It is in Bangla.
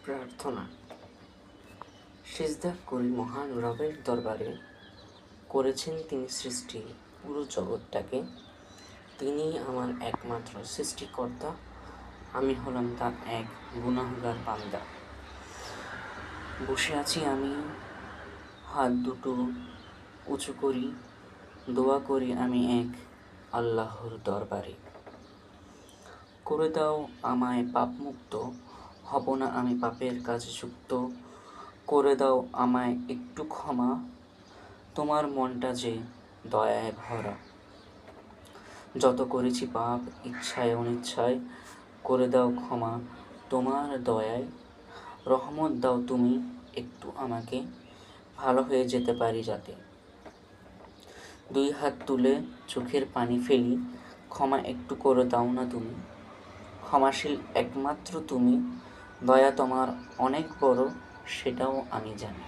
প্রার্থনা। সিজদা করি মহান রবের দরবারে, করেছেন তিনি সৃষ্টি পুরো জগৎটাকে। তিনি আমার একমাত্র সৃষ্টিকর্তা, আমি হলাম তার এক গুনাহগার বান্দা। বসে আছি আমি, হাত দুটো উঁচু করি, দোয়া করি আমি এক আল্লাহর দরবারে। করে দাও আমায় পাপমুক্ত, হব না আমি পাপের কাজে যুক্ত। করে দাও আমায় একটু ক্ষমা, তোমার মনটা যে দয়ায় ভরা। যত করেছি পাপ ইচ্ছায় অনিচ্ছায়, করে দাও ক্ষমা তোমার দয়ায়। রহমত দাও তুমি একটু আমাকে, ভালো হয়ে যেতে পারি যাতে। দুই হাত তুলে চোখের পানি ফেলি, ক্ষমা একটু করে দাও না তুমি। ক্ষমাশীল একমাত্র তুমি, দয়া তোমার অনেক বড় সেটাও আমি জানি।